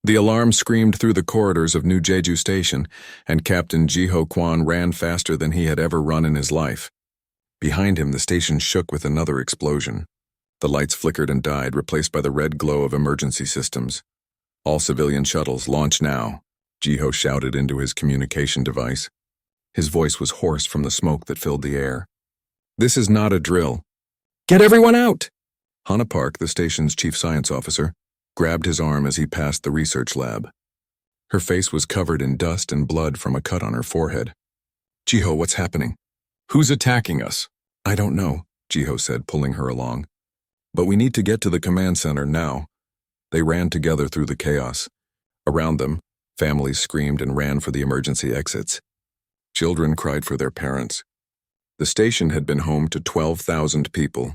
The alarm screamed through the corridors of New Jeju Station, and Captain Jiho Kwan ran faster than he had ever run in his life. Behind him, the station shook with another explosion. The lights flickered and died, replaced by the red glow of emergency systems. "All civilian shuttles, launch now," Jiho shouted into his communication device. His voice was hoarse from the smoke that filled the air. "This is not a drill. Get everyone out!" Hana Park, the station's chief science officer, grabbed his arm as he passed the research lab. Her face was covered in dust and blood from a cut on her forehead. "Jiho, what's happening? Who's attacking us?" "I don't know," Jiho said, pulling her along. "But we need to get to the command center now." They ran together through the chaos. Around them, families screamed and ran for the emergency exits. Children cried for their parents. The station had been home to 12,000 people.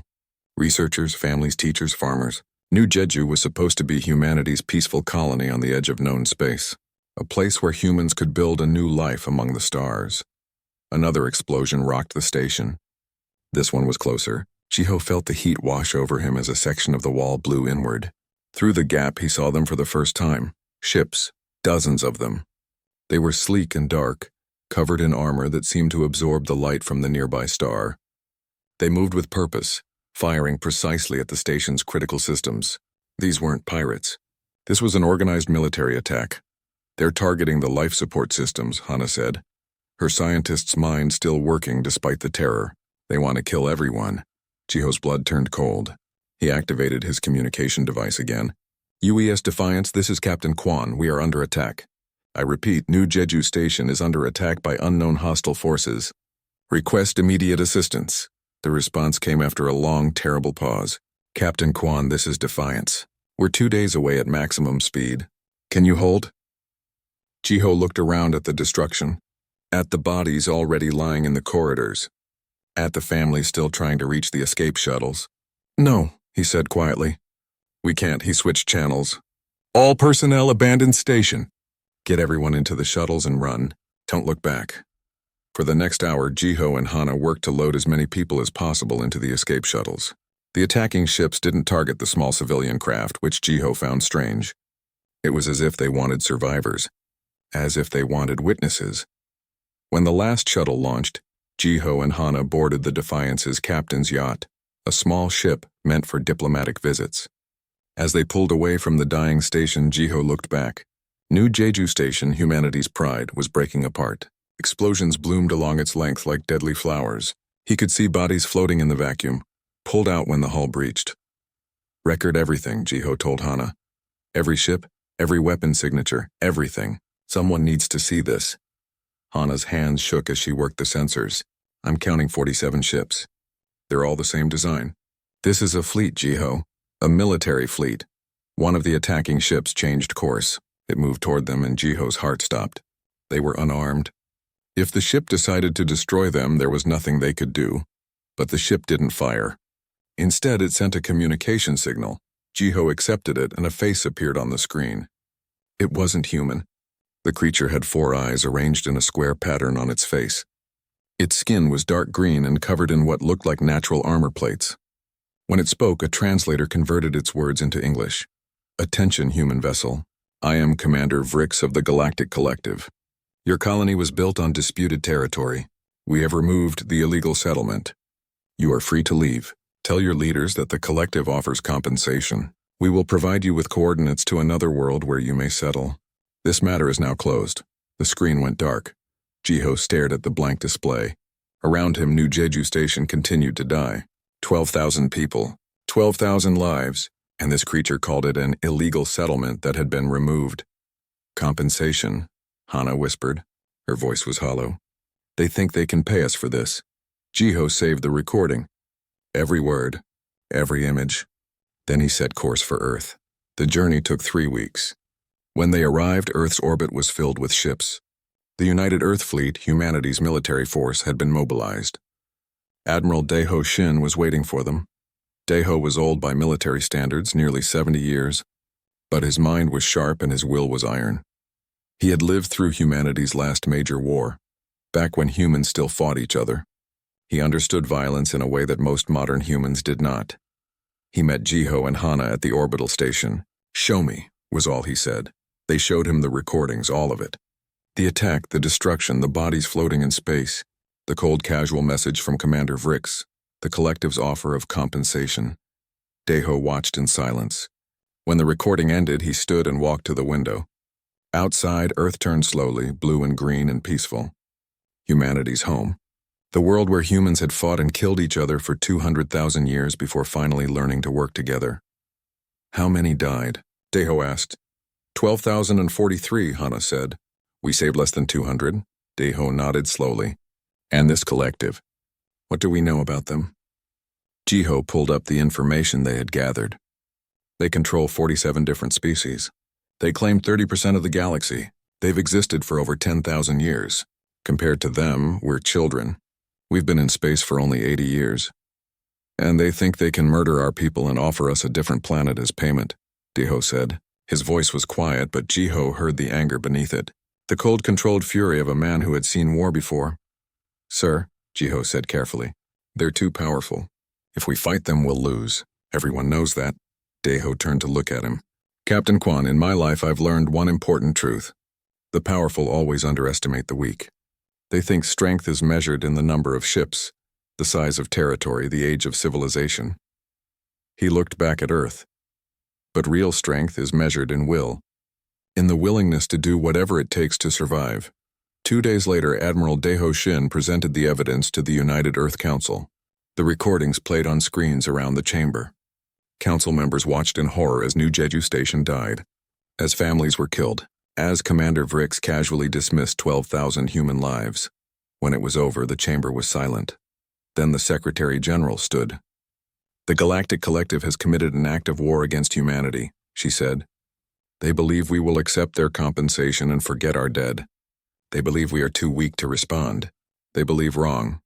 Researchers, families, teachers, farmers. New Jeju was supposed to be humanity's peaceful colony on the edge of known space, a place where humans could build a new life among the stars. Another explosion rocked the station. This one was closer. Jiho felt the heat wash over him as a section of the wall blew inward. Through the gap, he saw them for the first time. Ships, dozens of them. They were sleek and dark, covered in armor that seemed to absorb the light from the nearby star. They moved with purpose, firing precisely at the station's critical systems. These weren't pirates. This was an organized military attack. "They're targeting the life support systems," Hana said, her scientist's mind still working despite the terror. "They want to kill everyone." Jiho's blood turned cold. He activated his communication device again. "UES Defiance, this is Captain Kwan. We are under attack. I repeat, New Jeju Station is under attack by unknown hostile forces. Request immediate assistance." The response came after a long, terrible pause. "Captain Kwan, this is Defiance. We're 2 days away at maximum speed. Can you hold?" Jiho looked around at the destruction, at the bodies already lying in the corridors, at the families still trying to reach the escape shuttles. "No," he said quietly. "We can't." He switched channels. "All personnel abandon station. Get everyone into the shuttles and run. Don't look back." For the next hour, Jiho and Hana worked to load as many people as possible into the escape shuttles. The attacking ships didn't target the small civilian craft, which Jiho found strange. It was as if they wanted survivors, as if they wanted witnesses. When the last shuttle launched, Jiho and Hana boarded the Defiance's captain's yacht, a small ship meant for diplomatic visits. As they pulled away from the dying station, Jiho looked back. New Jeju Station, humanity's pride, was breaking apart. Explosions bloomed along its length like deadly flowers. He could see bodies floating in the vacuum, pulled out when the hull breached. "Record everything," Jiho told Hana. "Every ship, every weapon signature, everything. Someone needs to see this." Hana's hands shook as she worked the sensors. "I'm counting 47 ships. They're all the same design." "This is a fleet, Jiho. A military fleet." One of the attacking ships changed course. It moved toward them and Jiho's heart stopped. They were unarmed. If the ship decided to destroy them, there was nothing they could do. But the ship didn't fire. Instead, it sent a communication signal. Jiho accepted it and a face appeared on the screen. It wasn't human. The creature had 4 eyes arranged in a square pattern on its face. Its skin was dark green and covered in what looked like natural armor plates. When it spoke, a translator converted its words into English. "Attention, human vessel. I am Commander Vrix of the Galactic Collective. Your colony was built on disputed territory. We have removed the illegal settlement. You are free to leave. Tell your leaders that the Collective offers compensation. We will provide you with coordinates to another world where you may settle. This matter is now closed." The screen went dark. Jiho stared at the blank display. Around him, New Jeju Station continued to die. 12,000 people, 12,000 lives, and this creature called it an illegal settlement that had been removed. "Compensation," Hana whispered. Her voice was hollow. "They think they can pay us for this." Jiho saved the recording. Every word, every image. Then he set course for Earth. The journey took 3 weeks. When they arrived, Earth's orbit was filled with ships. The United Earth Fleet, humanity's military force, had been mobilized. Admiral Daeho Shin was waiting for them. Daeho was old by military standards, nearly 70 years, but his mind was sharp and his will was iron. He had lived through humanity's last major war, back when humans still fought each other. He understood violence in a way that most modern humans did not. He met Jiho and Hana at the orbital station. "Show me," was all he said. They showed him the recordings, all of it. The attack, the destruction, the bodies floating in space, the cold casual message from Commander Vrix, the collective's offer of compensation. Deho watched in silence. When the recording ended, he stood and walked to the window. Outside, Earth turned slowly, blue and green and peaceful. Humanity's home. The world where humans had fought and killed each other for 200,000 years before finally learning to work together. How many died? Deho asked. 12,043, Hana said. We saved less than 200. Deho nodded slowly. And this collective. What do we know about them? Jiho pulled up the information they had gathered. They control 47 different species. They claim 30% of the galaxy. They've existed for over 10,000 years. Compared to them, we're children. We've been in space for only 80 years. And they think they can murder our people and offer us a different planet as payment, Deho said. His voice was quiet, but Jiho heard the anger beneath it. The cold, controlled fury of a man who had seen war before. Sir, Jiho said carefully, they're too powerful. If we fight them, we'll lose. Everyone knows that. Deho turned to look at him. Captain Quan, in my life I've learned one important truth. The powerful always underestimate the weak. They think strength is measured in the number of ships, the size of territory, the age of civilization. He looked back at Earth. But real strength is measured in will, in the willingness to do whatever it takes to survive. 2 days later, Admiral Deho Shin presented the evidence to the United Earth Council. The recordings played on screens around the chamber. Council members watched in horror as New Jeju Station died, as families were killed, as Commander Vrix casually dismissed 12,000 human lives. When it was over, the chamber was silent. Then the Secretary General stood. The Galactic Collective has committed an act of war against humanity, she said. They believe we will accept their compensation and forget our dead. They believe we are too weak to respond. They believe wrong.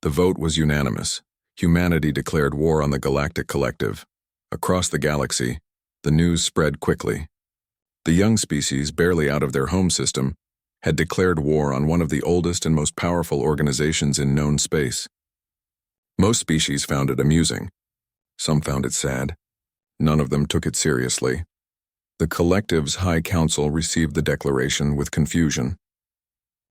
The vote was unanimous. Humanity declared war on the Galactic Collective. Across the galaxy, the news spread quickly. The young species, barely out of their home system, had declared war on one of the oldest and most powerful organizations in known space. Most species found it amusing. Some found it sad. None of them took it seriously. The collective's High Council received the declaration with confusion.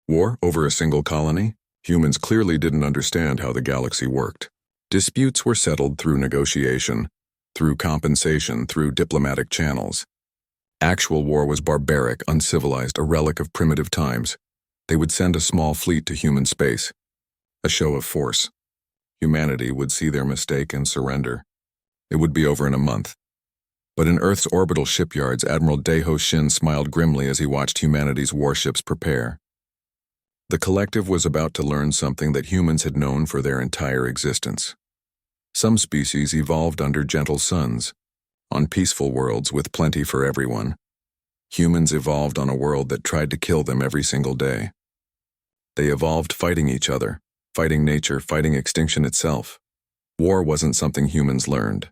War over a single colony? Humans clearly didn't understand how the galaxy worked. Disputes were settled through negotiation, through compensation, through diplomatic channels. Actual war was barbaric, uncivilized, a relic of primitive times. They would send a small fleet to human space. A show of force. Humanity would see their mistake and surrender. It would be over in a month. But in Earth's orbital shipyards, Admiral Deho Shin smiled grimly as he watched humanity's warships prepare. The collective was about to learn something that humans had known for their entire existence. Some species evolved under gentle suns, on peaceful worlds with plenty for everyone. Humans evolved on a world that tried to kill them every single day. They evolved fighting each other, fighting nature, fighting extinction itself. War wasn't something humans learned.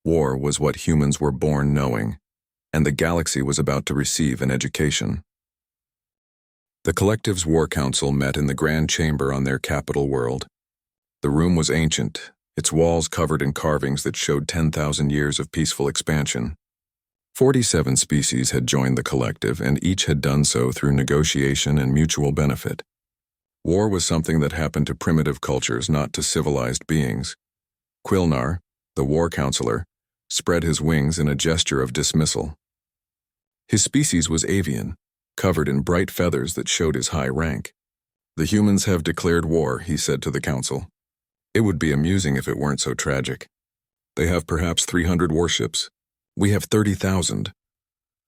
War was what humans were born knowing, and the galaxy was about to receive an education. The collective's War Council met in the Grand Chamber on their capital world. The room was ancient, its walls covered in carvings that showed 10,000 years of peaceful expansion. 47 species had joined the collective, and each had done so through negotiation and mutual benefit. War was something that happened to primitive cultures, not to civilized beings. Quilnar, the war counselor, spread his wings in a gesture of dismissal. His species was avian, covered in bright feathers that showed his high rank. The humans have declared war, he said to the council. It would be amusing if it weren't so tragic. They have perhaps 300 warships. We have 30,000.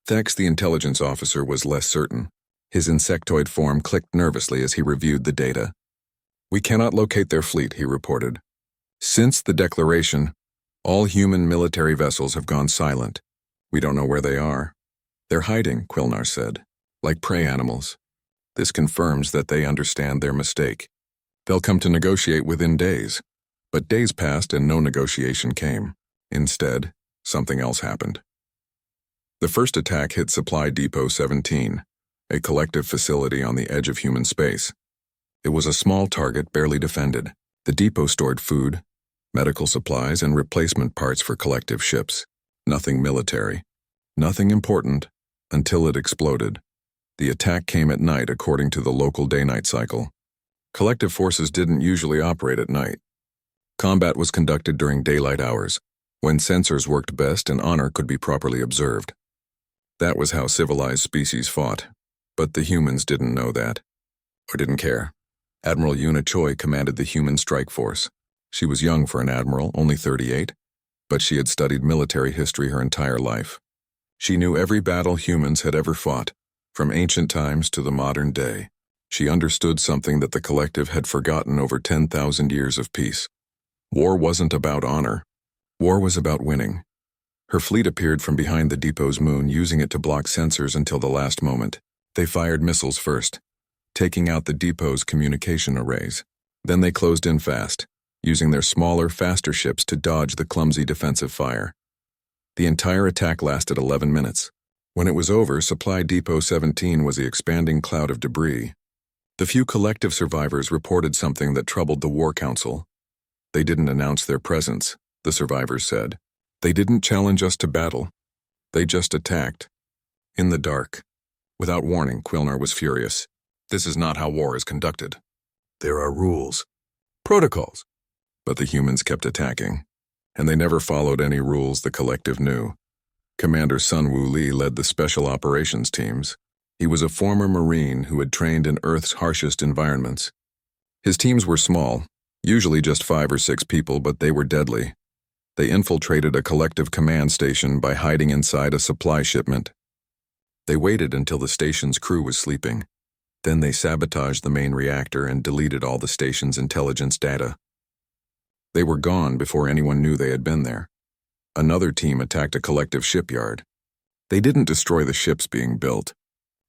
Thax, the intelligence officer, was less certain. His insectoid form clicked nervously as he reviewed the data. We cannot locate their fleet, he reported. Since the declaration, all human military vessels have gone silent. We don't know where they are. They're hiding, Quilnar said, like prey animals. This confirms that they understand their mistake. They'll come to negotiate within days. But days passed and no negotiation came. Instead, something else happened. The first attack hit Supply Depot 17, a collective facility on the edge of human space. It was a small target barely defended. The depot stored food, medical supplies, and replacement parts for collective ships. Nothing military. Nothing important. until it exploded. The attack came at night according to the local day-night cycle. Collective forces didn't usually operate at night. Combat was conducted during daylight hours, when sensors worked best and honor could be properly observed. That was how civilized species fought, but the humans didn't know that, or didn't care. Admiral Una Choi commanded the human strike force. She was young for an admiral, only 38, but she had studied military history her entire life. She knew every battle humans had ever fought, from ancient times to the modern day. She understood something that the collective had forgotten over 10,000 years of peace. War wasn't about honor. War was about winning. Her fleet appeared from behind the depot's moon, using it to block sensors until the last moment. They fired missiles first, taking out the depot's communication arrays. Then they closed in fast, using their smaller, faster ships to dodge the clumsy defensive fire. The entire attack lasted 11 minutes. When it was over, Supply Depot 17 was the expanding cloud of debris. The few collective survivors reported something that troubled the War Council. They didn't announce their presence, the survivors said. They didn't challenge us to battle. They just attacked. In the dark. Without warning, Quilnar was furious. This is not how war is conducted. There are rules. Protocols. But the humans kept attacking, and they never followed any rules the collective knew. Commander Sun Wu Li led the special operations teams. He was a former Marine who had trained in Earth's harshest environments. His teams were small, usually just 5 or 6 people, but they were deadly. They infiltrated a collective command station by hiding inside a supply shipment. They waited until the station's crew was sleeping. Then they sabotaged the main reactor and deleted all the station's intelligence data. They were gone before anyone knew they had been there. Another team attacked a collective shipyard. They didn't destroy the ships being built.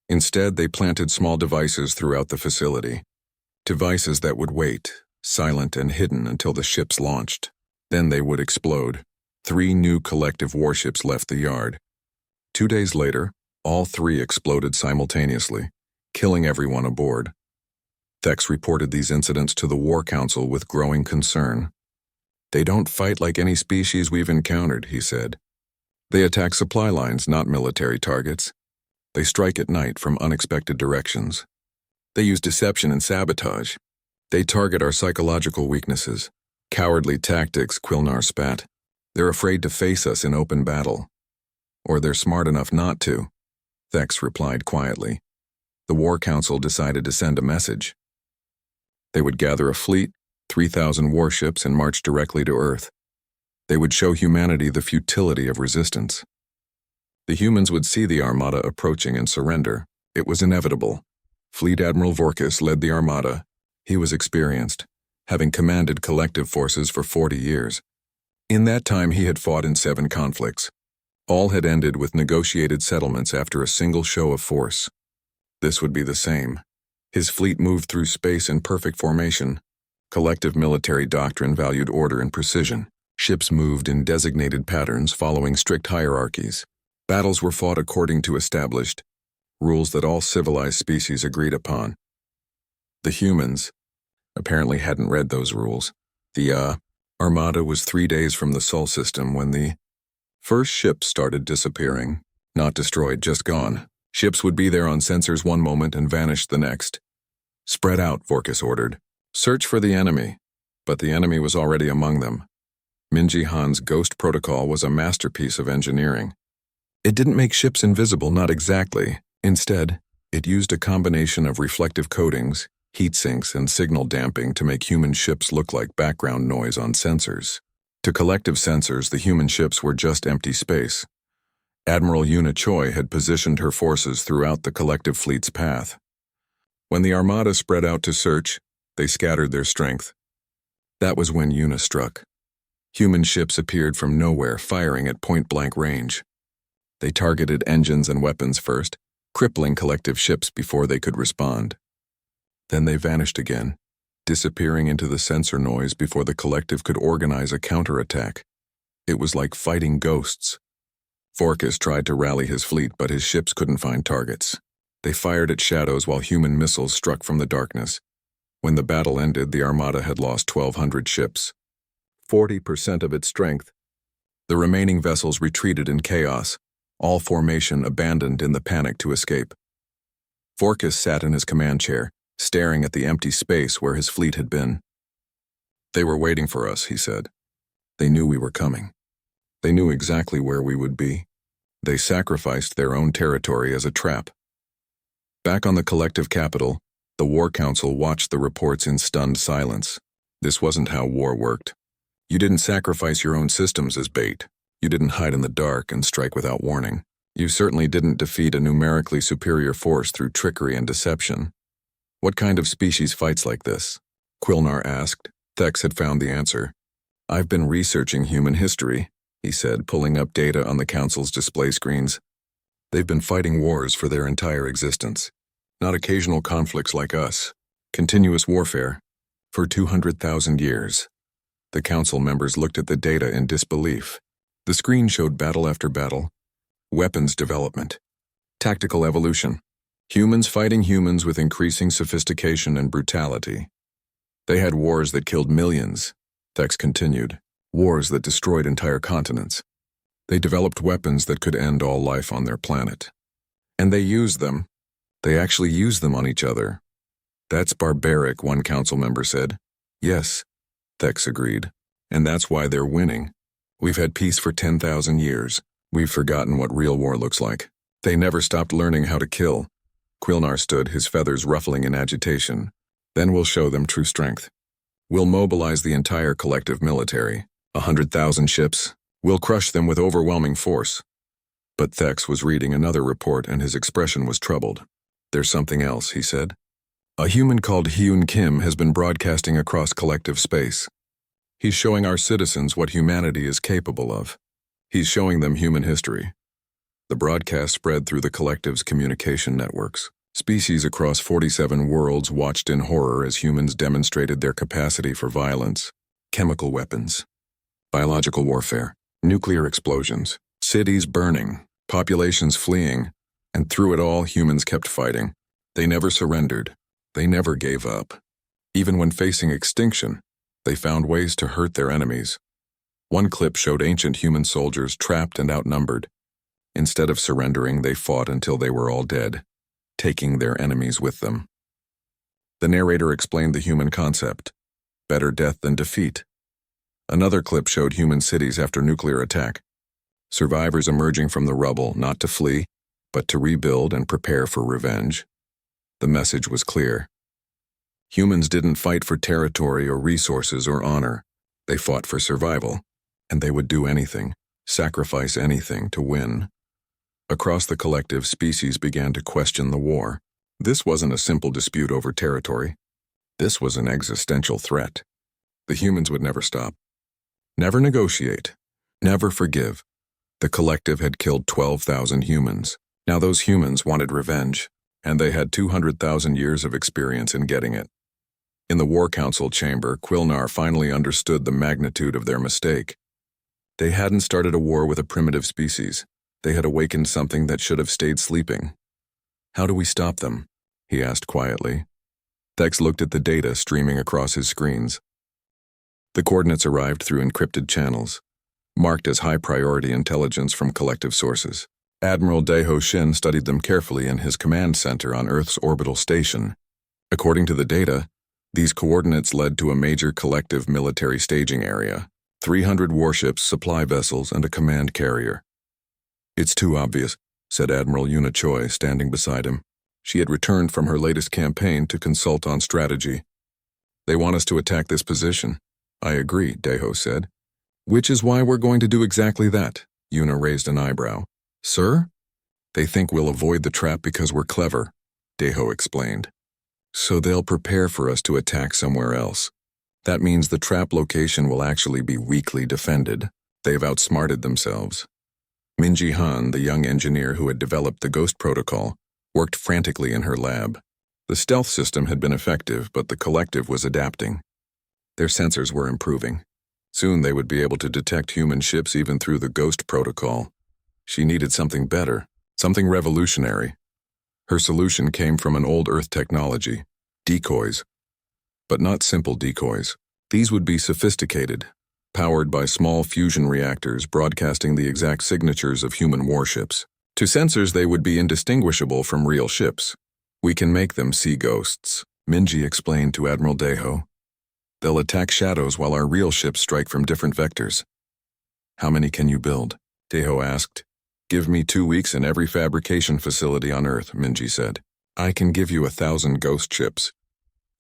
Instead, they planted small devices throughout the facility. Devices that would wait, silent and hidden until the ships launched. Then they would explode. 3 new collective warships left the yard. 2 days later, all 3 exploded simultaneously, killing everyone aboard. Thex reported these incidents to the War Council with growing concern. They don't fight like any species we've encountered, he said. They attack supply lines, not military targets. They strike at night from unexpected directions. They use deception and sabotage. They target our psychological weaknesses. Cowardly tactics, Quilnar spat. They're afraid to face us in open battle. Or they're smart enough not to, Thex replied quietly. The War Council decided to send a message. They would gather a fleet, 3,000 warships, and march directly to Earth. They would show humanity the futility of resistance. The humans would see the Armada approaching and surrender. It was inevitable. Fleet Admiral Vorkis led the Armada. He was experienced, having commanded collective forces for 40 years. In that time, he had fought in 7 conflicts. All had ended with negotiated settlements after a single show of force. This would be the same. His fleet moved through space in perfect formation. Collective military doctrine valued order and precision. Ships moved in designated patterns following strict hierarchies. Battles were fought according to established rules that all civilized species agreed upon. The humans apparently hadn't read those rules. The Armada was 3 days from the Sol system when the first ships started disappearing. Not destroyed, just gone. Ships would be there on sensors one moment and vanish the next. Spread out, Vorkis ordered. Search for the enemy. But the enemy was already among them. Minji Han's Ghost Protocol was a masterpiece of engineering. It didn't make ships invisible, not exactly. Instead, it used a combination of reflective coatings, heat sinks, and signal damping to make human ships look like background noise on sensors. To collective sensors, the human ships were just empty space. Admiral Una Choi had positioned her forces throughout the collective fleet's path. When the Armada spread out to search, they scattered their strength. That was when Una struck. Human ships appeared from nowhere, firing at point-blank range. They targeted engines and weapons first, crippling collective ships before they could respond. Then they vanished again, disappearing into the sensor noise before the collective could organize a counterattack. It was like fighting ghosts. Vorkis tried to rally his fleet, but his ships couldn't find targets. They fired at shadows while human missiles struck from the darkness. When the battle ended, the Armada had lost 1,200 ships, 40% of its strength. The remaining vessels retreated in chaos, all formation abandoned in the panic to escape. Forcas sat in his command chair, staring at the empty space where his fleet had been. "They were waiting for us," he said. "They knew we were coming. They knew exactly where we would be. They sacrificed their own territory as a trap." Back on the collective capital, the War Council watched the reports in stunned silence. This wasn't how war worked. You didn't sacrifice your own systems as bait. You didn't hide in the dark and strike without warning. You certainly didn't defeat a numerically superior force through trickery and deception. "What kind of species fights like this?" Quilnar asked. Thex had found the answer. "I've been researching human history," he said, pulling up data on the Council's display screens. "They've been fighting wars for their entire existence. Not occasional conflicts like us. Continuous warfare. For 200,000 years. The Council members looked at the data in disbelief. The screen showed battle after battle. Weapons development. Tactical evolution. Humans fighting humans with increasing sophistication and brutality. They had wars that killed millions. Thex continued. Wars that destroyed entire continents. They developed weapons that could end all life on their planet. And they used them. They actually used them on each other. "That's barbaric," one council member said. "Yes," Thex agreed. "And that's why they're winning. We've had peace for 10,000 years. We've forgotten what real war looks like. They never stopped learning how to kill." Quilnar stood, his feathers ruffling in agitation. "Then we'll show them true strength. We'll mobilize the entire collective military. 100,000 ships. We'll crush them with overwhelming force." But Thex was reading another report and his expression was troubled. "There's something else," he said. "A human called Hyun Kim has been broadcasting across collective space. He's showing our citizens what humanity is capable of. He's showing them human history." The broadcast spread through the collective's communication networks. Species across 47 worlds watched in horror as humans demonstrated their capacity for violence, chemical weapons, biological warfare, nuclear explosions, cities burning, populations fleeing, and through it all humans kept fighting. They never surrendered. They never gave up. Even when facing extinction, they found ways to hurt their enemies. One clip showed ancient human soldiers trapped and outnumbered. Instead of surrendering, they fought until they were all dead, taking their enemies with them. The narrator explained the human concept: better death than defeat. Another clip showed human cities after nuclear attack. Survivors emerging from the rubble, not to flee, but to rebuild and prepare for revenge. The message was clear. Humans didn't fight for territory or resources or honor. They fought for survival, and they would do anything, sacrifice anything to win. Across the collective, species began to question the war. This wasn't a simple dispute over territory. This was an existential threat. The humans would never stop. Never negotiate. Never forgive. The collective had killed 12,000 humans. Now those humans wanted revenge, and they had 200,000 years of experience in getting it. In the War Council chamber, Quilnar finally understood the magnitude of their mistake. They hadn't started a war with a primitive species. They had awakened something that should have stayed sleeping. "How do we stop them?" he asked quietly. Thex looked at the data streaming across his screens. The coordinates arrived through encrypted channels, marked as high-priority intelligence from collective sources. Admiral Daeho Shin studied them carefully in his command center on Earth's orbital station. According to the data, these coordinates led to a major collective military staging area, 300 warships, supply vessels, and a command carrier. "It's too obvious," said Admiral Yuna Choi, standing beside him. She had returned from her latest campaign to consult on strategy. "They want us to attack this position." "I agree," Daeho said. "Which is why we're going to do exactly that." Yuna raised an eyebrow. "Sir?" "They think we'll avoid the trap because we're clever," Daeho explained. "So they'll prepare for us to attack somewhere else. That means the trap location will actually be weakly defended. They've outsmarted themselves." Minji Han, the young engineer who had developed the Ghost Protocol, worked frantically in her lab. The stealth system had been effective, but the collective was adapting. Their sensors were improving. Soon they would be able to detect human ships even through the Ghost Protocol. She needed something better, something revolutionary. Her solution came from an old Earth technology: decoys. But not simple decoys. These would be sophisticated, powered by small fusion reactors broadcasting the exact signatures of human warships. To sensors, they would be indistinguishable from real ships. We can make them see ghosts, Minji explained to Admiral Deho. They'll attack shadows while our real ships strike from different vectors. How many can you build? Deho asked. Give me 2 weeks in every fabrication facility on Earth, Minji said. I can give you 1,000 ghost ships.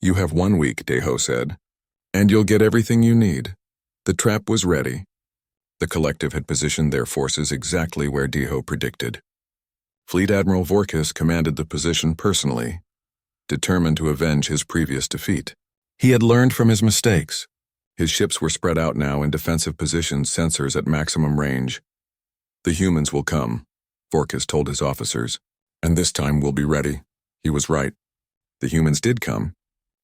You have 1 week, Deho said. And you'll get everything you need. The trap was ready. The collective had positioned their forces exactly where Deho predicted. Fleet Admiral Vorkis commanded the position personally, determined to avenge his previous defeat. He had learned from his mistakes. His ships were spread out now in defensive positions, sensors at maximum range. The humans will come, Vorkis told his officers, and this time we'll be ready. He was right. The humans did come.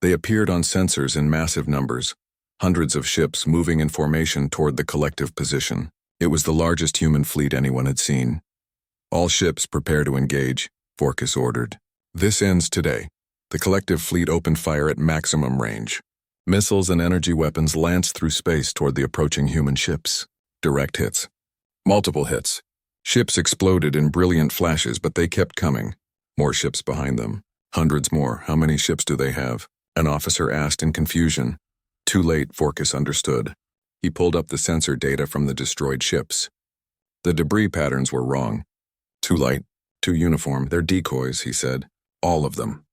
They appeared on sensors in massive numbers, hundreds of ships moving in formation toward the collective position. It was the largest human fleet anyone had seen. All ships prepare to engage, Vorkis ordered. This ends today. The collective fleet opened fire at maximum range. Missiles and energy weapons lanced through space toward the approaching human ships. Direct hits. Multiple hits. Ships exploded in brilliant flashes, but they kept coming. More ships behind them. Hundreds more. How many ships do they have? An officer asked in confusion. Too late, Vorkis understood. He pulled up the sensor data from the destroyed ships. The debris patterns were wrong. Too light, too uniform. They're decoys, he said. All of them.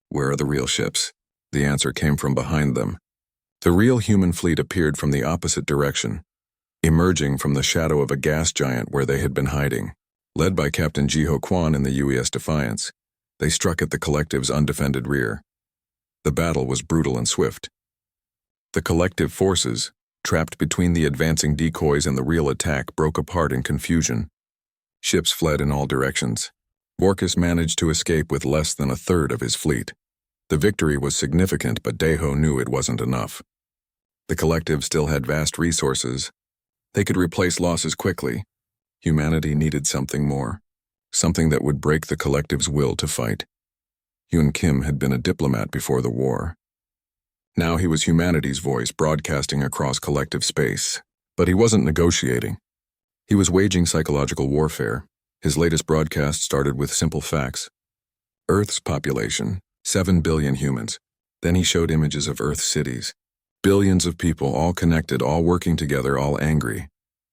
Where are the real ships? The answer came from behind them. The real human fleet appeared from the opposite direction, emerging from the shadow of a gas giant where they had been hiding. Led by Captain Jiho Kwan in the UES Defiance, they struck at the collective's undefended rear. The battle was brutal and swift. The collective forces, trapped between the advancing decoys and the real attack, broke apart in confusion. Ships fled in all directions. Vorkis managed to escape with less than a third of his fleet. The victory was significant, but Deho knew it wasn't enough. The collective still had vast resources. They could replace losses quickly. Humanity needed something more, something that would break the collective's will to fight. Hyun Kim had been a diplomat before the war. Now he was humanity's voice broadcasting across collective space. But he wasn't negotiating. He was waging psychological warfare. His latest broadcast started with simple facts. Earth's population, 7 billion humans. Then he showed images of Earth's cities. Billions of people, all connected, all working together, all angry.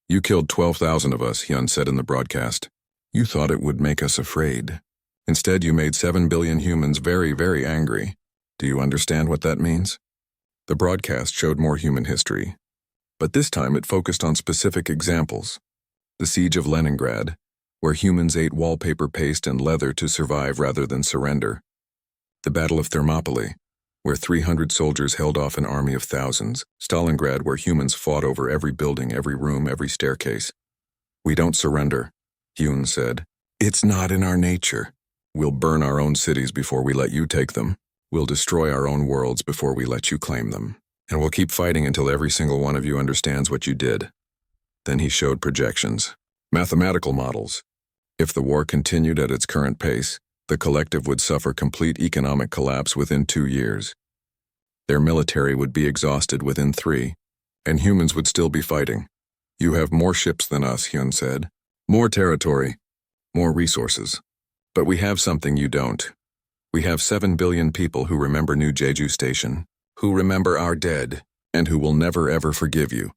You killed 12,000 of us, Hyun said in the broadcast. You thought it would make us afraid. Instead, you made 7 billion humans very, very angry. Do you understand what that means? The broadcast showed more human history. But this time it focused on specific examples. The siege of Leningrad, where humans ate wallpaper paste and leather to survive rather than surrender. The Battle of Thermopylae, where 300 soldiers held off an army of thousands. Stalingrad, where humans fought over every building, every room, every staircase. We don't surrender, Hyun said. It's not in our nature. We'll burn our own cities before we let you take them. We'll destroy our own worlds before we let you claim them. And we'll keep fighting until every single one of you understands what you did. Then he showed projections, mathematical models. If the war continued at its current pace, the collective would suffer complete economic collapse within 2 years. Their military would be exhausted within 3, and humans would still be fighting. You have more ships than us, Hyun said. More territory, more resources. But we have something you don't. We have 7 billion people who remember New Jeju Station, who remember our dead, and who will never ever forgive you.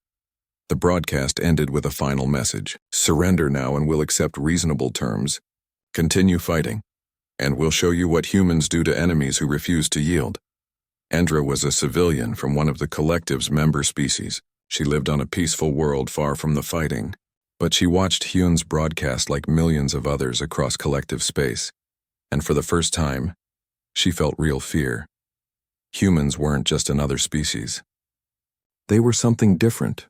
The broadcast ended with a final message. Surrender now and we'll accept reasonable terms. Continue fighting, and we'll show you what humans do to enemies who refuse to yield. Endra was a civilian from one of the collective's member species. She lived on a peaceful world far from the fighting. But she watched Hyun's broadcast like millions of others across collective space. And for the first time, she felt real fear. Humans weren't just another species. They were something different.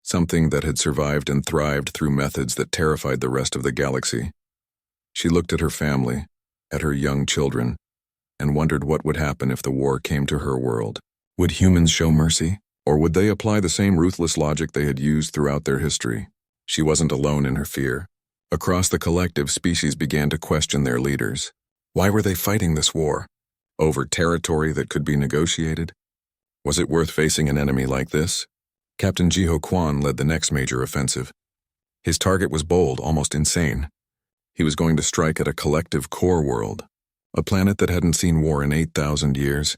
Something that had survived and thrived through methods that terrified the rest of the galaxy. She looked at her family, at her young children, and wondered what would happen if the war came to her world. Would humans show mercy, or would they apply the same ruthless logic they had used throughout their history? She wasn't alone in her fear. Across the collective, species began to question their leaders. Why were they fighting this war? Over territory that could be negotiated? Was it worth facing an enemy like this? Captain Jiho Kwan led the next major offensive. His target was bold, almost insane. He was going to strike at a collective core world, a planet that hadn't seen war in 8,000 years.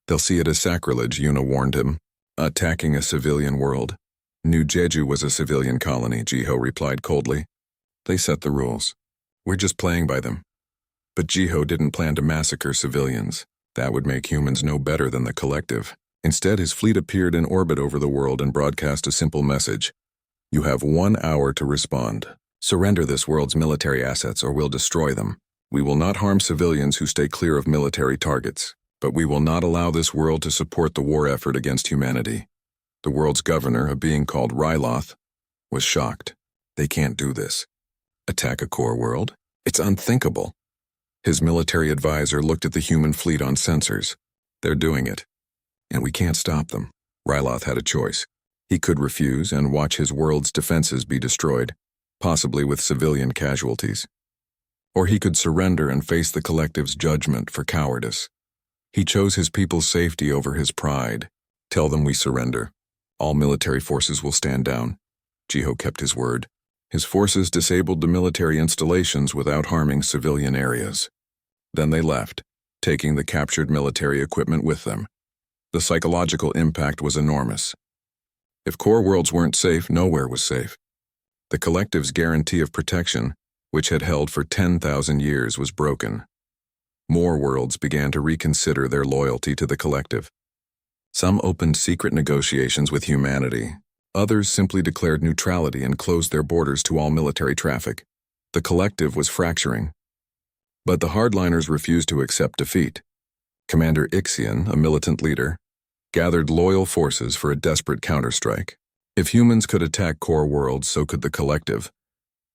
They'll see it as sacrilege, Yuna warned him. Attacking a civilian world. New Jeju was a civilian colony, Jiho replied coldly. They set the rules. We're just playing by them. But Jiho didn't plan to massacre civilians. That would make humans no better than the collective. Instead, his fleet appeared in orbit over the world and broadcast a simple message. You have 1 hour to respond. Surrender this world's military assets or we'll destroy them. We will not harm civilians who stay clear of military targets, but we will not allow this world to support the war effort against humanity. The world's governor, a being called Ryloth, was shocked. They can't do this. Attack a core world? It's unthinkable. His military advisor looked at the human fleet on sensors. They're doing it. And we can't stop them. Ryloth had a choice. He could refuse and watch his world's defenses be destroyed, possibly with civilian casualties. Or he could surrender and face the collective's judgment for cowardice. He chose his people's safety over his pride. Tell them we surrender. All military forces will stand down. Jiho kept his word. His forces disabled the military installations without harming civilian areas. Then they left, taking the captured military equipment with them. The psychological impact was enormous. If core worlds weren't safe, nowhere was safe. The collective's guarantee of protection, which had held for 10,000 years, was broken. More worlds began to reconsider their loyalty to the collective. Some opened secret negotiations with humanity. Others simply declared neutrality and closed their borders to all military traffic. The collective was fracturing. But the hardliners refused to accept defeat. Commander Ixion, a militant leader, gathered loyal forces for a desperate counterstrike. If humans could attack core worlds, so could the collective.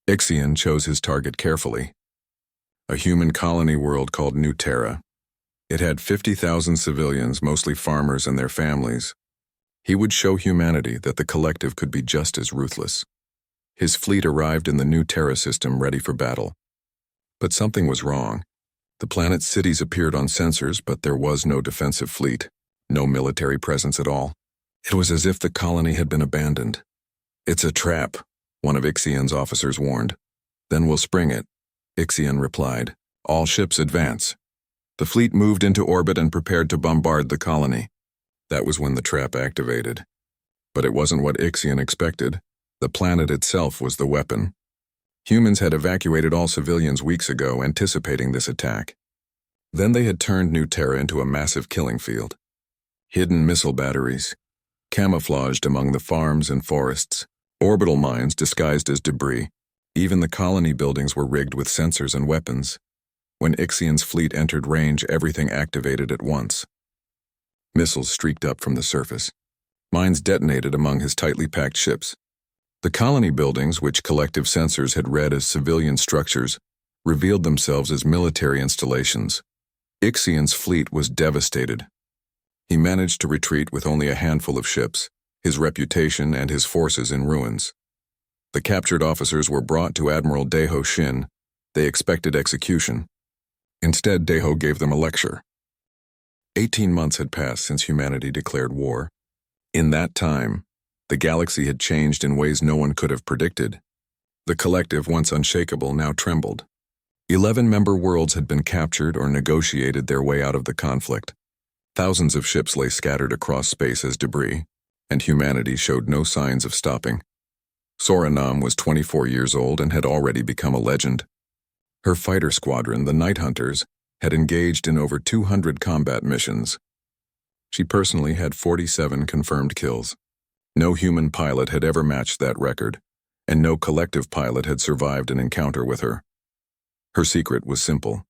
Ixion chose his target carefully. A human colony world called New Terra. It had 50,000 civilians, mostly farmers and their families. He would show humanity that the collective could be just as ruthless. His fleet arrived in the New Terra system ready for battle. But something was wrong. The planet's cities appeared on sensors, but there was no defensive fleet, no military presence at all. It was as if the colony had been abandoned. It's a trap, one of Ixion's officers warned. Then we'll spring it, Ixion replied. All ships advance. The fleet moved into orbit and prepared to bombard the colony. That was when the trap activated. But it wasn't what Ixion expected. The planet itself was the weapon. Humans had evacuated all civilians weeks ago, anticipating this attack. Then they had turned New Terra into a massive killing field. Hidden missile batteries, camouflaged among the farms and forests, orbital mines disguised as debris. Even the colony buildings were rigged with sensors and weapons. When Ixion's fleet entered range, everything activated at once. Missiles streaked up from the surface. Mines detonated among his tightly packed ships. The colony buildings, which collective sensors had read as civilian structures, revealed themselves as military installations. Ixion's fleet was devastated. He managed to retreat with only a handful of ships, his reputation and his forces in ruins. The captured officers were brought to Admiral Deho Shin. They expected execution. Instead, Deho gave them a lecture. 18 months had passed since humanity declared war. In that time, the galaxy had changed in ways no one could have predicted. The collective, once unshakable, now trembled. 11 member worlds had been captured or negotiated their way out of the conflict. Thousands of ships lay scattered across space as debris, and humanity showed no signs of stopping. Sora Nam was 24 years old and had already become a legend. Her fighter squadron, the Night Hunters, had engaged in over 200 combat missions. She personally had 47 confirmed kills. No human pilot had ever matched that record, and no collective pilot had survived an encounter with her. Her secret was simple.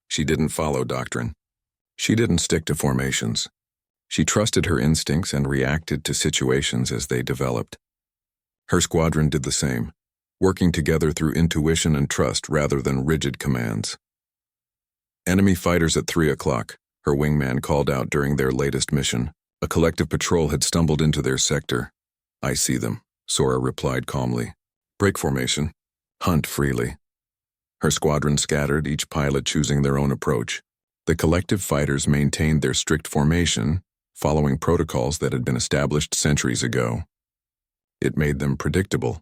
She didn't follow doctrine. She didn't stick to formations. She trusted her instincts and reacted to situations as they developed. Her squadron did the same, working together through intuition and trust rather than rigid commands. Enemy fighters at 3 o'clock, her wingman called out during their latest mission. A collective patrol had stumbled into their sector. I see them, Sora replied calmly. Break formation. Hunt freely. Her squadron scattered, each pilot choosing their own approach. The collective fighters maintained their strict formation, following protocols that had been established centuries ago. It made them predictable.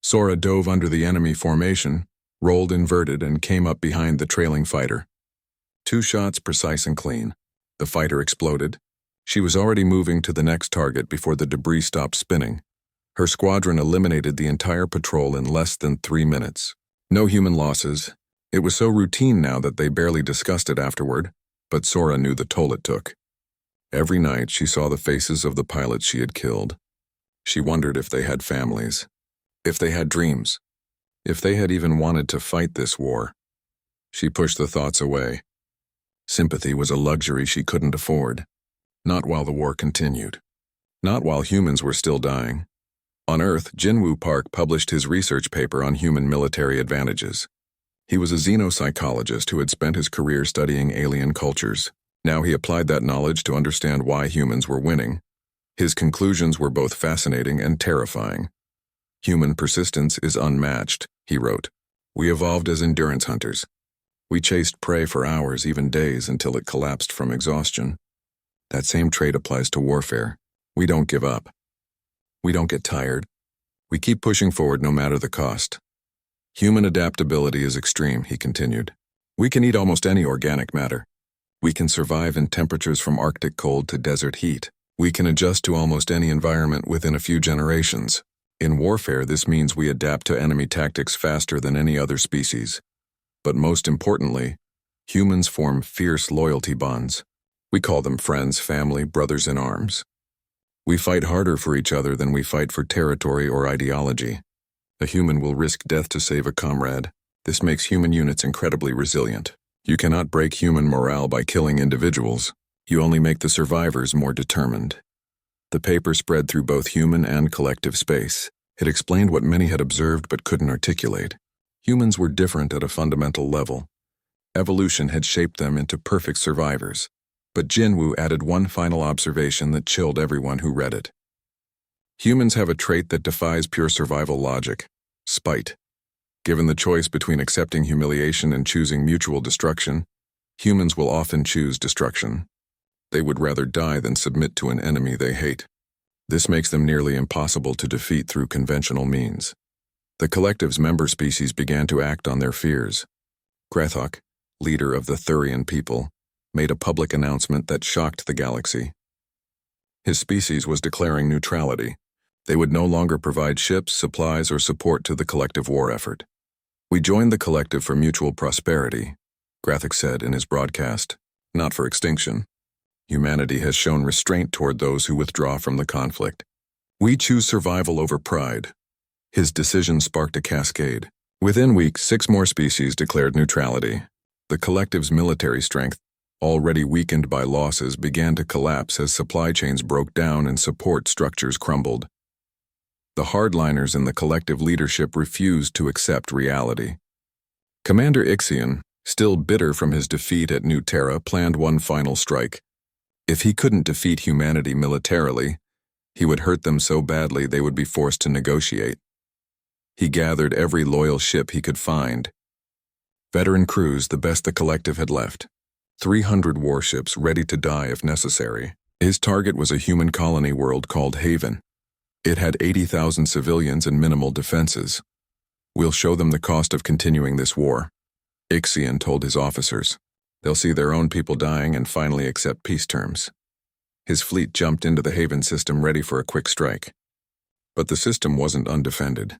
Sora dove under the enemy formation, rolled inverted, and came up behind the trailing fighter. 2 shots, precise and clean. The fighter exploded. She was already moving to the next target before the debris stopped spinning. Her squadron eliminated the entire patrol in less than 3 minutes. No human losses. It was so routine now that they barely discussed it afterward, but Sora knew the toll it took. Every night she saw the faces of the pilots she had killed. She wondered if they had families, if they had dreams, if they had even wanted to fight this war. She pushed the thoughts away. Sympathy was a luxury she couldn't afford. Not while the war continued. Not while humans were still dying. On Earth, Jinwoo Park published his research paper on human military advantages. He was a xenopsychologist who had spent his career studying alien cultures. Now he applied that knowledge to understand why humans were winning. His conclusions were both fascinating and terrifying. Human persistence is unmatched, he wrote. We evolved as endurance hunters. We chased prey for hours, even days, until it collapsed from exhaustion. That same trait applies to warfare. We don't give up. We don't get tired. We keep pushing forward no matter the cost. Human adaptability is extreme, he continued. We can eat almost any organic matter. We can survive in temperatures from Arctic cold to desert heat. We can adjust to almost any environment within a few generations. In warfare, this means we adapt to enemy tactics faster than any other species. But most importantly, humans form fierce loyalty bonds. We call them friends, family, brothers in arms. We fight harder for each other than we fight for territory or ideology. A human will risk death to save a comrade. This makes human units incredibly resilient. You cannot break human morale by killing individuals. You only make the survivors more determined. The paper spread through both human and collective space. It explained what many had observed but couldn't articulate. Humans were different at a fundamental level. Evolution had shaped them into perfect survivors. But Jinwoo added one final observation that chilled everyone who read it. Humans have a trait that defies pure survival logic: spite. Given the choice between accepting humiliation and choosing mutual destruction, humans will often choose destruction. They would rather die than submit to an enemy they hate. This makes them nearly impossible to defeat through conventional means. The collective's member species began to act on their fears. Grethok, leader of the Thurian people, made a public announcement that shocked the galaxy. His species was declaring neutrality. They would no longer provide ships, supplies, or support to the collective war effort. We joined the collective for mutual prosperity, Grethok said in his broadcast, not for extinction. Humanity has shown restraint toward those who withdraw from the conflict. We choose survival over pride. His decision sparked a cascade. Within weeks, 6 more species declared neutrality. The collective's military strength, already weakened by losses, began to collapse as supply chains broke down and support structures crumbled. The hardliners in the collective leadership refused to accept reality. Commander Ixion, still bitter from his defeat at New Terra, planned one final strike. If he couldn't defeat humanity militarily, he would hurt them so badly they would be forced to negotiate. He gathered every loyal ship he could find. Veteran crews, the best the collective had left. 300 warships ready to die if necessary. His target was a human colony world called Haven. It had 80,000 civilians and minimal defenses. We'll show them the cost of continuing this war, Ixion told his officers. They'll see their own people dying and finally accept peace terms. His fleet jumped into the Haven system ready for a quick strike. But the system wasn't undefended.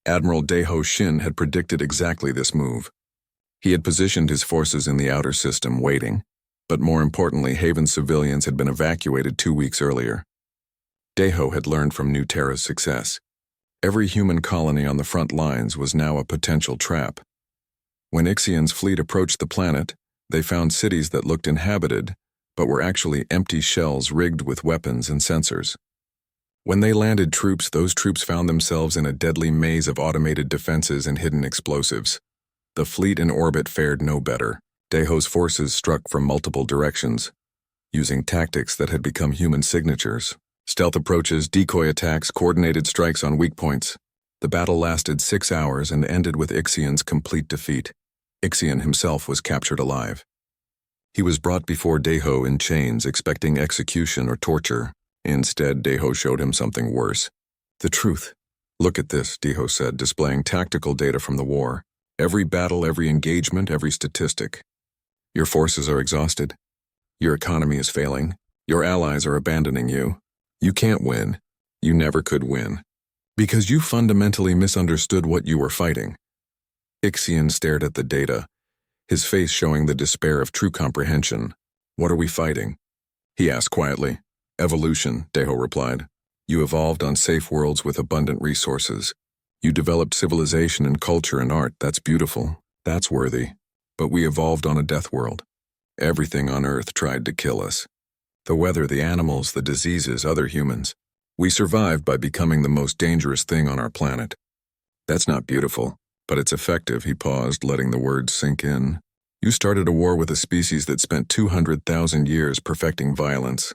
Admiral Daeho Shin had predicted exactly this move. He had positioned his forces in the outer system, waiting. But more importantly, Haven civilians had been evacuated 2 weeks earlier. Daeho had learned from New Terra's success. Every human colony on the front lines was now a potential trap. When Ixion's fleet approached the planet, they found cities that looked inhabited, but were actually empty shells rigged with weapons and sensors. When they landed troops, those troops found themselves in a deadly maze of automated defenses and hidden explosives. The fleet in orbit fared no better. Daeho's forces struck from multiple directions, using tactics that had become human signatures. Stealth approaches, decoy attacks, coordinated strikes on weak points. The battle lasted 6 hours and ended with Ixion's complete defeat. Ixion himself was captured alive. He was brought before Daeho in chains, expecting execution or torture. Instead, Daeho showed him something worse. The truth. Look at this, Daeho said, displaying tactical data from the war. Every battle, every engagement, every statistic. Your forces are exhausted. Your economy is failing. Your allies are abandoning you. You can't win. You never could win. Because you fundamentally misunderstood what you were fighting. Ixion stared at the data, his face showing the despair of true comprehension. What are we fighting? He asked quietly. Evolution, Deho replied. You evolved on safe worlds with abundant resources. You developed civilization and culture and art. That's beautiful. That's worthy. But we evolved on a death world. Everything on Earth tried to kill us. The weather, the animals, the diseases, other humans. We survived by becoming the most dangerous thing on our planet. That's not beautiful, but it's effective, he paused, letting the words sink in. You started a war with a species that spent 200,000 years perfecting violence.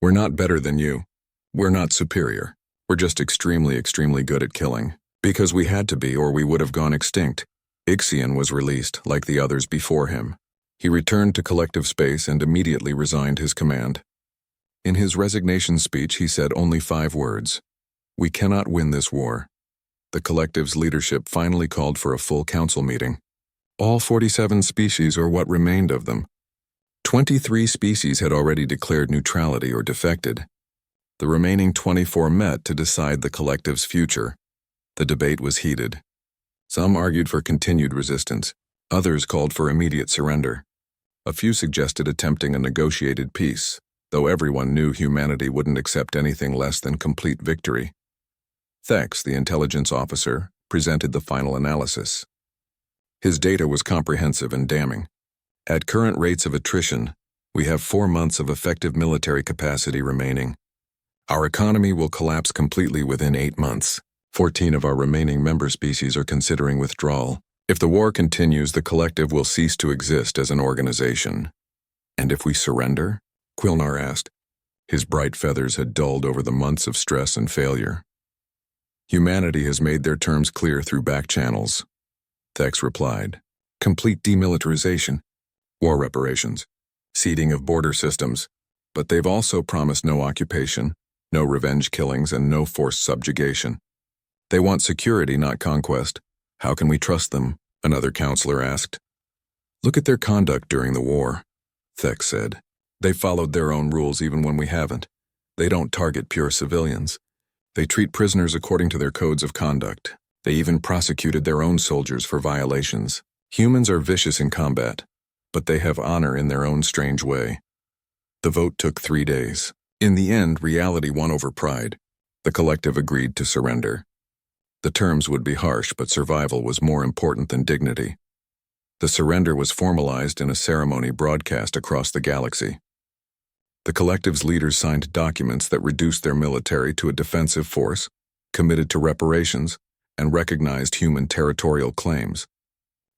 We're not better than you. We're not superior. We're just extremely, extremely good at killing. Because we had to be, or we would have gone extinct. Ixion was released, like the others before him. He returned to collective space and immediately resigned his command. In his resignation speech, he said only 5 words. We cannot win this war. The collective's leadership finally called for a full council meeting. All 47 species, or what remained of them. 23 species had already declared neutrality or defected. The remaining 24 met to decide the collective's future. The debate was heated. Some argued for continued resistance. Others called for immediate surrender. A few suggested attempting a negotiated peace, though everyone knew humanity wouldn't accept anything less than complete victory. Thex, the intelligence officer, presented the final analysis. His data was comprehensive and damning. At current rates of attrition, we have 4 months of effective military capacity remaining. Our economy will collapse completely within 8 months. 14 of our remaining member species are considering withdrawal. If the war continues, the collective will cease to exist as an organization. And if we surrender? Quilnar asked. His bright feathers had dulled over the months of stress and failure. Humanity has made their terms clear through back channels. Thex replied. Complete demilitarization, war reparations, ceding of border systems, but they've also promised no occupation, no revenge killings, and no forced subjugation. They want security, not conquest. How can we trust them? Another counselor asked. Look at their conduct during the war, Thex said. They followed their own rules even when we haven't. They don't target pure civilians. They treat prisoners according to their codes of conduct. They even prosecuted their own soldiers for violations. Humans are vicious in combat, but they have honor in their own strange way. The vote took 3 days. In the end, reality won over pride. The collective agreed to surrender. The terms would be harsh, but survival was more important than dignity. The surrender was formalized in a ceremony broadcast across the galaxy. The collective's leaders signed documents that reduced their military to a defensive force, committed to reparations, and recognized human territorial claims.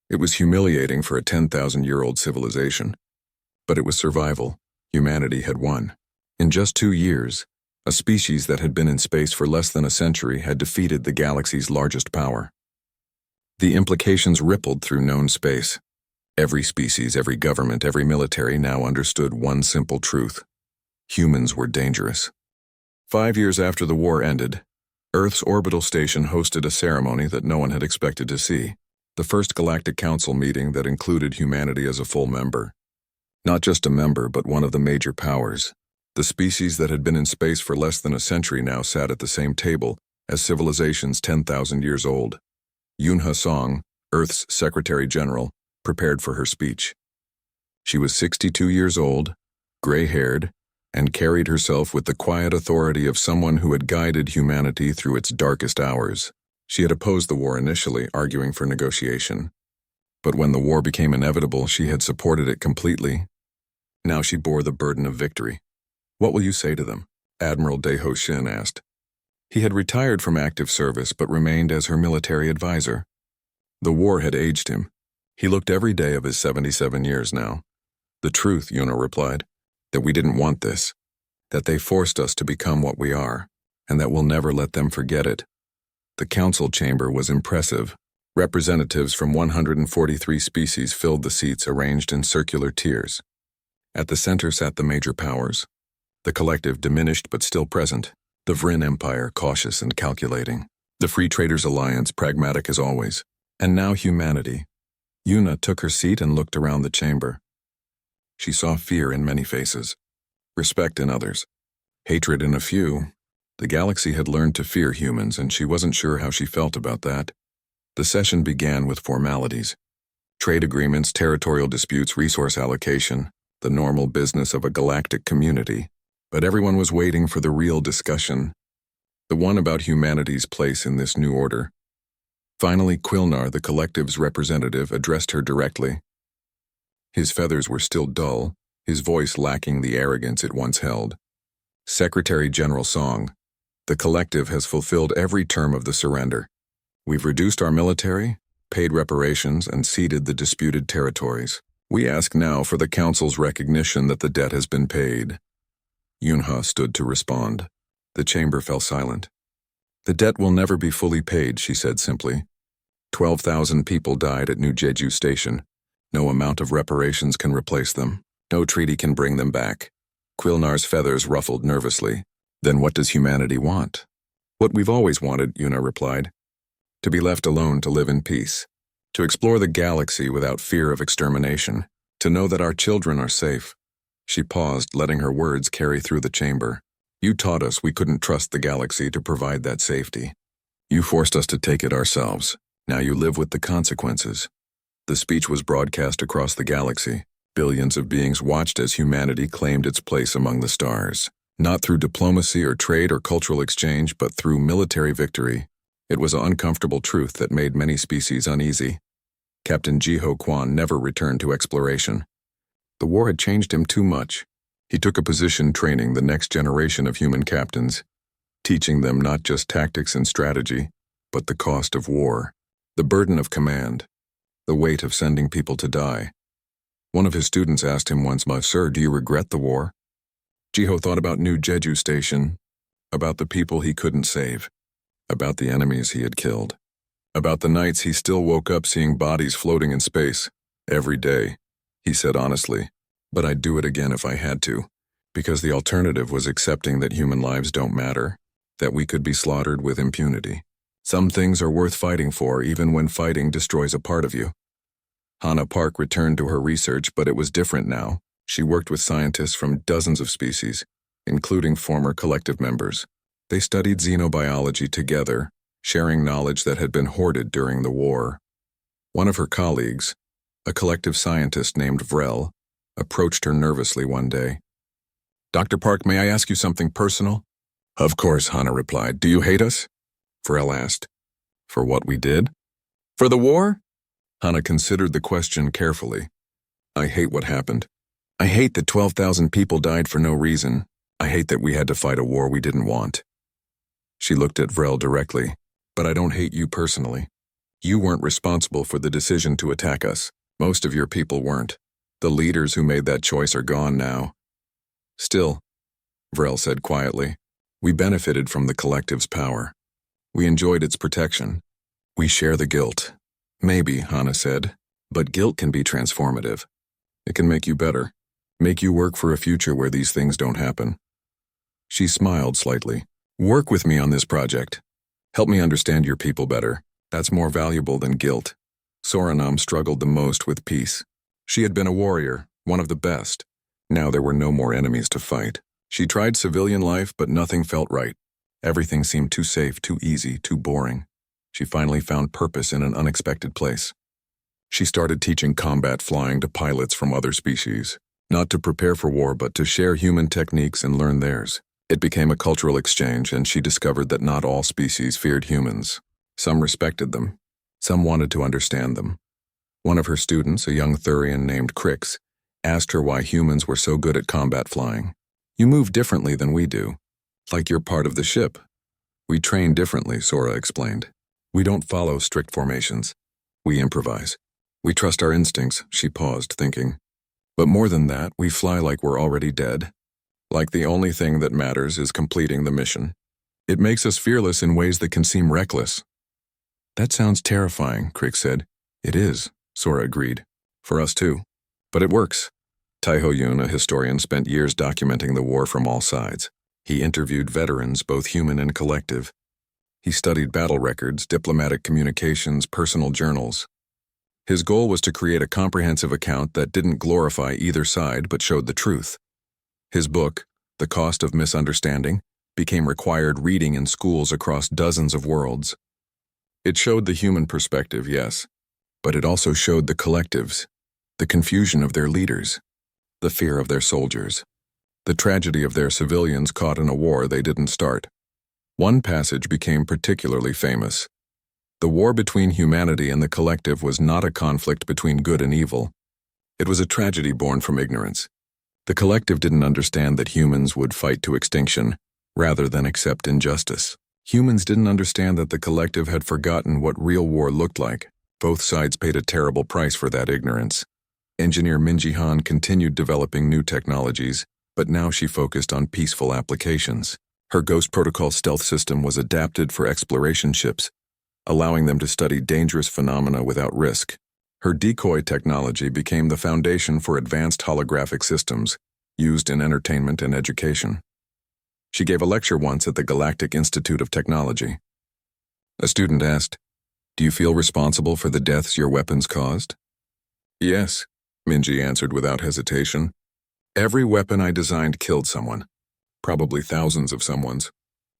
It was humiliating for a 10,000-year-old civilization, but it was survival. Humanity had won. In just 2 years, a species that had been in space for less than a century had defeated the galaxy's largest power. The implications rippled through known space. Every species, every government, every military now understood one simple truth. Humans were dangerous. 5 years after the war ended, Earth's orbital station hosted a ceremony that no one had expected to see. The first Galactic Council meeting that included humanity as a full member. Not just a member, but one of the major powers. The species that had been in space for less than a century now sat at the same table as civilizations 10,000 years old. Yunha Song, Earth's Secretary General, prepared for her speech. She was 62 years old, gray-haired, and carried herself with the quiet authority of someone who had guided humanity through its darkest hours. She had opposed the war initially, arguing for negotiation. But when the war became inevitable, she had supported it completely. Now she bore the burden of victory. What will you say to them? Admiral Deho Shin asked. He had retired from active service but remained as her military advisor. The war had aged him. He looked every day of his 77 years now. The truth, Yuna replied, that we didn't want this, that they forced us to become what we are, and that we'll never let them forget it. The council chamber was impressive. Representatives from 143 species filled the seats arranged in circular tiers. At the center sat the major powers. The collective diminished but still present. The Vrin Empire cautious and calculating. The Free Traders Alliance pragmatic as always. And now humanity. Yuna took her seat and looked around the chamber. She saw fear in many faces, respect in others, hatred in a few. The galaxy had learned to fear humans, and she wasn't sure how she felt about that. The session began with formalities. Trade agreements, territorial disputes, resource allocation, the normal business of a galactic community. But everyone was waiting for the real discussion, the one about humanity's place in this new order. Finally, Quilnar, the collective's representative, addressed her directly. His feathers were still dull, his voice lacking the arrogance it once held. Secretary General Song, the collective has fulfilled every term of the surrender. We've reduced our military, paid reparations, and ceded the disputed territories. We ask now for the Council's recognition that the debt has been paid. Yunha stood to respond. The chamber fell silent. The debt will never be fully paid, she said simply. 12,000 people died at New Jeju Station. No amount of reparations can replace them. No treaty can bring them back. Quilnar's feathers ruffled nervously. Then what does humanity want? What we've always wanted, Yuna replied. To be left alone to live in peace. To explore the galaxy without fear of extermination. To know that our children are safe. She paused, letting her words carry through the chamber. You taught us we couldn't trust the galaxy to provide that safety. You forced us to take it ourselves. Now you live with the consequences. The speech was broadcast across the galaxy. Billions of beings watched as humanity claimed its place among the stars. Not through diplomacy or trade or cultural exchange, but through military victory. It was an uncomfortable truth that made many species uneasy. Captain Jiho Kwan never returned to exploration. The war had changed him too much. He took a position training the next generation of human captains, teaching them not just tactics and strategy, but the cost of war, the burden of command, the weight of sending people to die. One of his students asked him once, "Sir, do you regret the war?" Jiho thought about New Jeju Station, about the people he couldn't save, about the enemies he had killed, about the nights he still woke up seeing bodies floating in space. Every day, he said honestly, but I'd do it again if I had to, because the alternative was accepting that human lives don't matter, that we could be slaughtered with impunity. Some things are worth fighting for even when fighting destroys a part of you. Hannah Park returned to her research, but it was different now. She worked with scientists from dozens of species, including former collective members. They studied xenobiology together, sharing knowledge that had been hoarded during the war. One of her colleagues, a collective scientist named Vrel, approached her nervously one day. "Dr. Park, may I ask you something personal?" "Of course," Hannah replied. "Do you hate us?" Vrel asked. "For what we did?" "For the war?" Hannah considered the question carefully. "I hate what happened. I hate that 12,000 people died for no reason. I hate that we had to fight a war we didn't want." She looked at Vrel directly. "But I don't hate you personally. You weren't responsible for the decision to attack us. Most of your people weren't. The leaders who made that choice are gone now. Still," Vrel said quietly, "we benefited from the collective's power. We enjoyed its protection. We share the guilt." "Maybe," Hannah said, "but guilt can be transformative. It can make you better, make you work for a future where these things don't happen." She smiled slightly. "Work with me on this project. Help me understand your people better. That's more valuable than guilt." Soranam struggled the most with peace. She had been a warrior, one of the best. Now there were no more enemies to fight. She tried civilian life, but nothing felt right. Everything seemed too safe, too easy, too boring. She finally found purpose in an unexpected place. She started teaching combat flying to pilots from other species, not to prepare for war, but to share human techniques and learn theirs. It became a cultural exchange, and she discovered that not all species feared humans. Some respected them. Some wanted to understand them. One of her students, a young Thurian named Crix, asked her why humans were so good at combat flying. "You move differently than we do, like you're part of the ship." "We train differently," Sora explained. "We don't follow strict formations. We improvise. We trust our instincts." She paused, thinking. "But more than that, we fly like we're already dead. Like the only thing that matters is completing the mission. It makes us fearless in ways that can seem reckless." "That sounds terrifying," Crick said. "It is," Sora agreed. "For us too. But it works." Taiho Yun, a historian, spent years documenting the war from all sides. He interviewed veterans, both human and collective. He studied battle records, diplomatic communications, personal journals. His goal was to create a comprehensive account that didn't glorify either side but showed the truth. His book, The Cost of Misunderstanding, became required reading in schools across dozens of worlds. It showed the human perspective, yes, but it also showed the collectives, the confusion of their leaders, the fear of their soldiers, the tragedy of their civilians caught in a war they didn't start. One passage became particularly famous. The war between humanity and the collective was not a conflict between good and evil. It was a tragedy born from ignorance. The collective didn't understand that humans would fight to extinction, rather than accept injustice. Humans didn't understand that the collective had forgotten what real war looked like. Both sides paid a terrible price for that ignorance. Engineer Minji Han continued developing new technologies, but now she focused on peaceful applications. Her Ghost Protocol stealth system was adapted for exploration ships, allowing them to study dangerous phenomena without risk. Her decoy technology became the foundation for advanced holographic systems, used in entertainment and education. She gave a lecture once at the Galactic Institute of Technology. A student asked, "Do you feel responsible for the deaths your weapons caused?" "Yes," Minji answered without hesitation. "Every weapon I designed killed someone, probably thousands of someone's.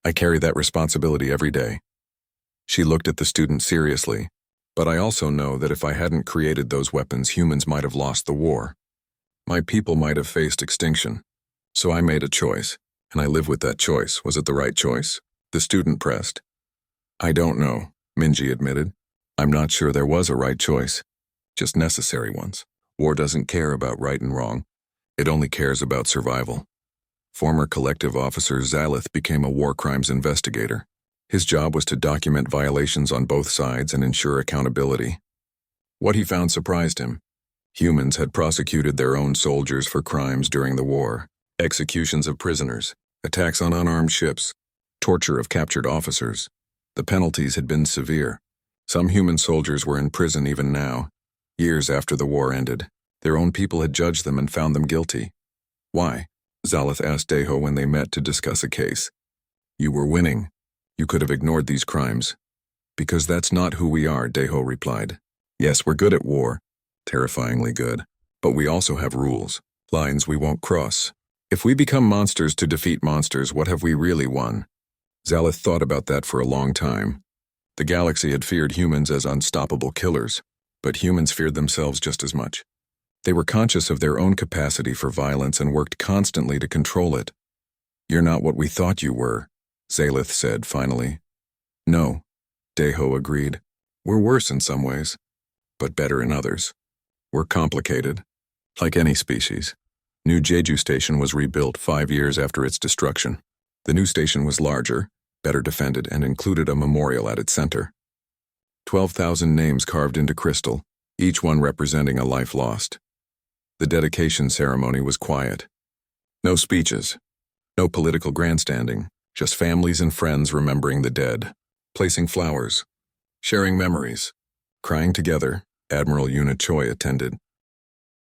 I carry that responsibility every day." She looked at the student seriously, "But I also know that if I hadn't created those weapons, humans might have lost the war. My people might have faced extinction. So I made a choice, and I live with that choice. Was it the right choice?" The student pressed. "I don't know," Minji admitted. "I'm not sure there was a right choice, just necessary ones. War doesn't care about right and wrong. It only cares about survival." Former collective officer Zalith became a war crimes investigator. His job was to document violations on both sides and ensure accountability. What he found surprised him. Humans had prosecuted their own soldiers for crimes during the war: executions of prisoners, attacks on unarmed ships, torture of captured officers. The penalties had been severe. Some human soldiers were in prison even now, years after the war ended. Their own people had judged them and found them guilty. "Why?" Zalith asked Deho when they met to discuss a case. "You were winning. You could have ignored these crimes." "Because that's not who we are," Deho replied. "Yes, we're good at war, terrifyingly good, but we also have rules, lines we won't cross. If we become monsters to defeat monsters, what have we really won?" Zalith thought about that for a long time. The galaxy had feared humans as unstoppable killers, but humans feared themselves just as much. They were conscious of their own capacity for violence and worked constantly to control it. "You're not what we thought you were," Zalith said finally. "No," Deho agreed. "We're worse in some ways, but better in others. We're complicated, like any species." New Jeju Station was rebuilt 5 years after its destruction. The new station was larger, better defended, and included a memorial at its center. 12,000 names carved into crystal, each one representing a life lost. The dedication ceremony was quiet. No speeches, no political grandstanding, just families and friends remembering the dead, placing flowers, sharing memories, crying together. Admiral Yuna Choi attended.